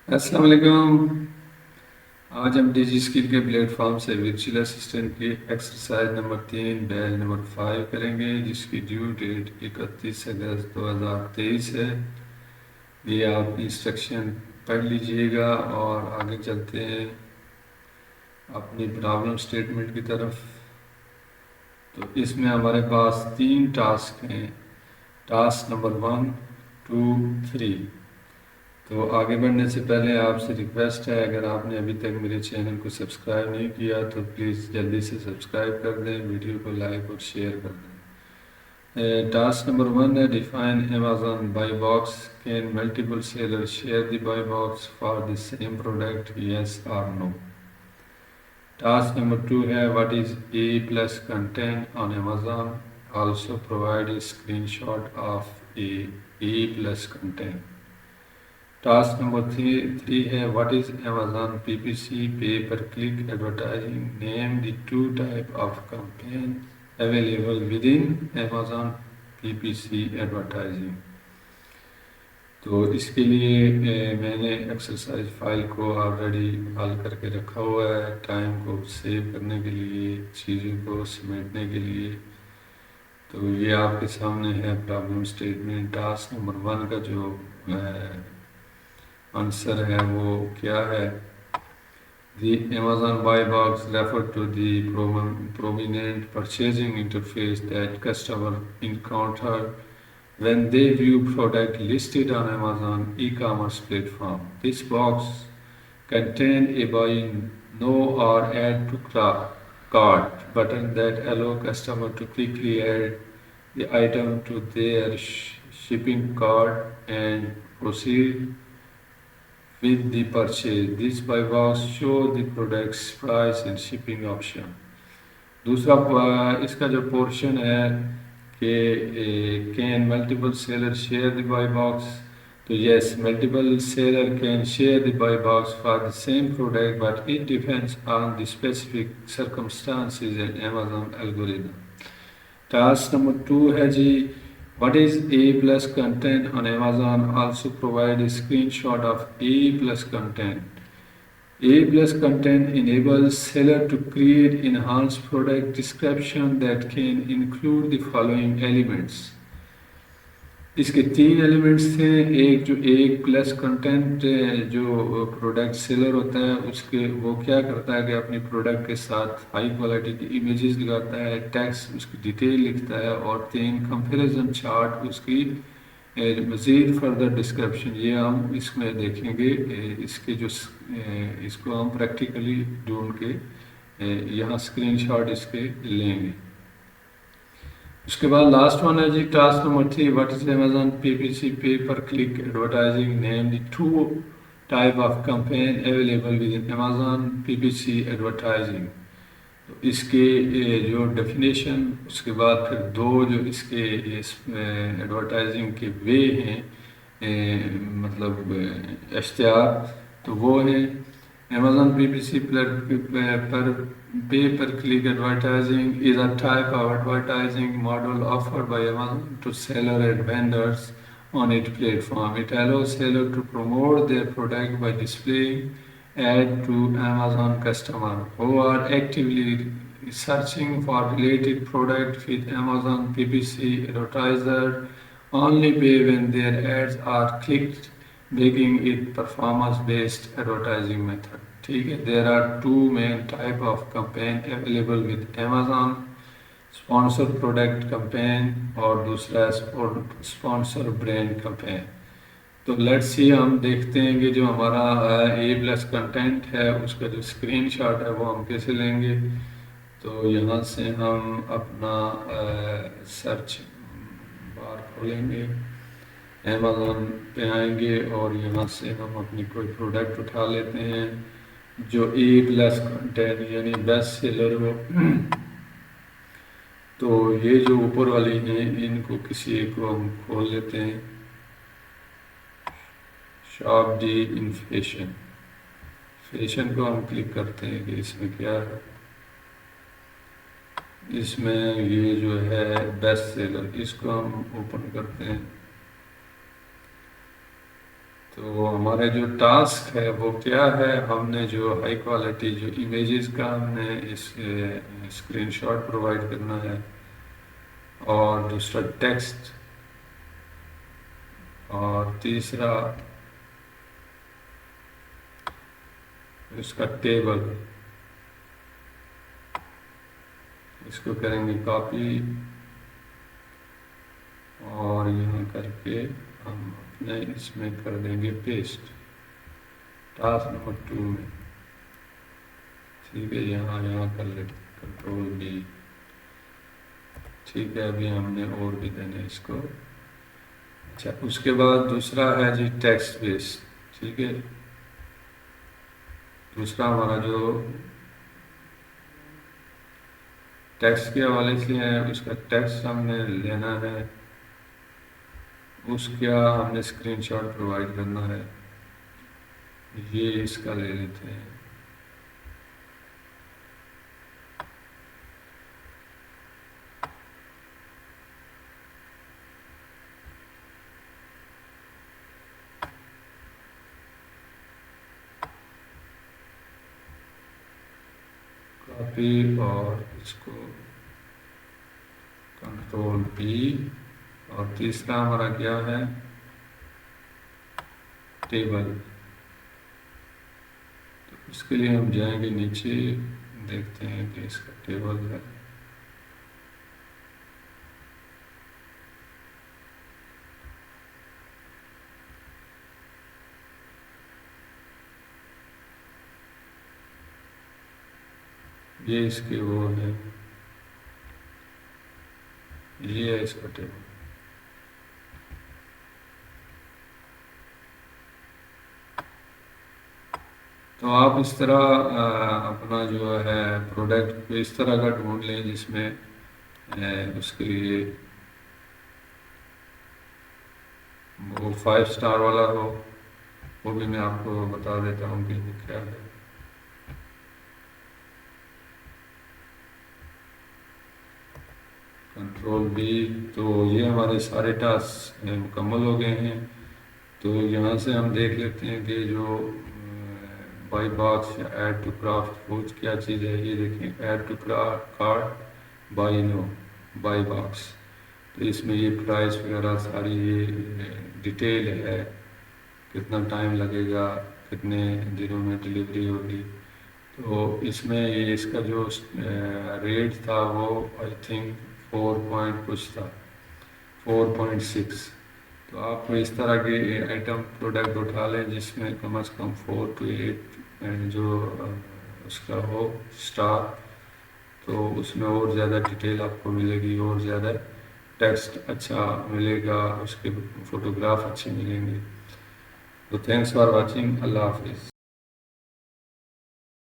السلام علیکم۔ آج ہم ڈیجی اسکل کے پلیٹ فارم سے ورچوئل اسسٹنٹ کی ایکسرسائز نمبر 3 بیچ نمبر 5 کریں گے، جس کی ڈیو ڈیٹ 31 اگست 2023 ہے۔ یہ آپ انسٹرکشن پڑھ لیجئے گا اور آگے چلتے ہیں اپنی پرابلم سٹیٹمنٹ کی طرف۔ تو اس میں ہمارے پاس 3 ٹاسک ہیں، ٹاسک نمبر 1، 2، 3۔ تو آگے بڑھنے سے پہلے آپ سے ریکویسٹ ہے، اگر آپ نے ابھی تک میرے چینل کو سبسکرائب نہیں کیا تو پلیز جلدی سے سبسکرائب کر دیں، ویڈیو کو لائک اور شیئر کر دیں۔ ٹاسک نمبر 1 ہے، define Amazon buy box, can multiple seller share the buy box for the same product, yes اور نو۔ ٹاسک نمبر 2 ہے، what is A plus content on Amazon, also provide a screen shot of A plus content. Task number 3 ہے، what is Amazon P P C pay per click advertising, name the 2 type of campaign available with in Amazon P P C advertising. تو اس کے لیے میں نے exercise file کو already حل کر کے رکھا ہوا ہے، ٹائم کو سیو کرنے کے لیے، چیزوں کو سمیٹنے کے لیے۔ تو یہ آپ کے سامنے ہے پرابلم سٹیٹمنٹ۔ ٹاسک نمبر 1 کا جو آنسر ہے وہ کیا ہے؟ The Amazon buy box refer to the prominent purchasing interface that customer encounter when they view product listed on Amazon e-commerce platform. This box contain a buy now or add to cart button that allow customer to quickly add the item to their shipping cart and proceed with the purchase. This buy box show the product's price and shipping option. دوسرا اس کا جو portion ہے کہ can multiple seller share the buy box, تو yes, multiple seller can share the buy box for the same product but it depends on the specific circumstances and Amazon algorithm. Task number 2 ہے جی، what is A plus content on Amazon, also provide a screenshot of A plus content. A plus content enables seller to create enhanced product description that can include the following elements. اس کے 3 elements تھے، ایک جو ایک plus content جو product seller ہوتا ہے اس کے وہ کیا کرتا ہے کہ اپنی پروڈکٹ کے ساتھ ہائی کوالٹی کی امیجز لگاتا ہے، ٹیکسٹ اس کی ڈیٹیل لکھتا ہے، اور 3 کمپیریزن چارٹ اس کی مزید فردر ڈسکرپشن۔ یہ ہم اس میں دیکھیں گے، اس کے جو اس کو ہم پریکٹیکلی ڈھونڈ کے یہاں اسکرین شاٹ اس کے لیں گے۔ اس کے بعد لاسٹ ون ہے جی، task number 3، what is Amazon P P C pay per click advertising, name the 2 type of campaign available with in Amazon P P C advertising. تو اس کے جو ڈیفینیشن، اس کے بعد پھر 2 جو اس کے ایڈورٹائزنگ کے وے ہیں، مطلب اشتہار، تو وہ ہیں Amazon PPC pay-per-click advertising is a type of advertising model offered by Amazon to sellers and vendors on its platform. It allows sellers to promote their product by displaying ads to Amazon customers who are actively searching for related products with Amazon PPC. Advertisers only pay when their ads are clicked, making it performance-based advertising method. ٹھیک ہے، there are 2 main type of campaign available with Amazon: sponsor product campaign اور دوسرا sponsor brand campaign۔ تو let's see, ہم دیکھتے ہیں کہ جو ہمارا A پلس کنٹینٹ ہے اس کا جو اسکرین شاٹ ہے وہ ہم کیسے لیں گے۔ تو یہاں سے ہم اپنا سرچ بار کھولیں گے، امیزون پہ آئیں گے اور یہاں سے ہم اپنی کوئی پروڈکٹ اٹھا لیتے ہیں جو اے پلس کنٹینٹ یعنی بیسٹ سیلر ہو۔ تو یہ جو اوپر والی ہیں ان کو کسی ایک کو ہم کھول لیتے ہیں، shop D in fashion, fashion کو ہم کلک کرتے ہیں کہ اس میں کیا ہے۔ اس میں یہ جو ہے بیسٹ سیلر، اس کو ہم اوپن کرتے ہیں تو ہمارا جو ٹاسک ہے وہ کیا ہے، ہم نے جو ہائی کوالٹی جو امیجز کا ہم نے اس اسکرین شاٹ پرووائڈ کرنا ہے، اور دوسرا ٹیکسٹ، اور تیسرا اس کا ٹیبل. اس کو کریں گے کاپی اور یہاں کر کے ہم اپنے اس میں کر دیں گے پیسٹ ٹاسک نمبر 2 میں. ٹھیک ہے، یہاں کر لیں کنٹرول B. ٹھیک ہے، ابھی ہم نے اور بھی دینا ہے اس کو. اچھا، اس کے بعد دوسرا ہے جی ٹیکسٹ بیس. ٹھیک ہے، دوسرا ہمارا جو ٹیکسٹ کے حوالے سے ہے، اس کا ٹیکسٹ ہم نے لینا ہے، اس کا ہم نے اسکرین شاٹ پرووائڈ کرنا ہے. یہ اس کا لے لیتے ہیں. کاپی اور اس کو کنٹرول B. اور تیسرا ہمارا کیا ہے، ٹیبل. تو اس کے لیے ہم جائیں گے نیچے، دیکھتے ہیں کہ اس کا ٹیبل ہے. یہ اس کے وہ ہے، یہ ہے اس کا ٹیبل. تو آپ اس طرح اپنا جو ہے پروڈکٹ اس طرح کا ڈھونڈ لیں جس میں اس کے لیے وہ 5 اسٹار والا ہو. وہ بھی میں آپ کو بتا دیتا ہوں کہ وہ کیا ہے. Control B. تو یہ ہمارے سارے ٹاسک مکمل ہو گئے ہیں. تو یہاں سے ہم دیکھ لیتے ہیں کہ جو بائی باکس یا ایڈ ٹو کرافٹ وہ کیا چیز ہے. یہ دیکھیں، add to cart buy buy box. تو اس میں یہ پرائس وغیرہ ساری یہ ڈیٹیل ہے، کتنا ٹائم لگے گا، کتنے دنوں میں ڈلیوری ہوگی. تو اس میں یہ اس کا جو ریٹ تھا وہ آئی تھنک 4 کچھ تھا، 4.6. تو آپ کو اس طرح کے آئٹم پروڈکٹ اٹھا لیں جس میں کم از کم 4 to 8 جو اس کا ہو اسٹار. تو اس میں اور زیادہ ڈیٹیل آپ کو ملے گی، اور زیادہ ٹیکسٹ اچھا ملے گا، اس کے فوٹوگراف اچھے ملیں گے. تو تھینکس فار واچنگ. اللہ حافظ.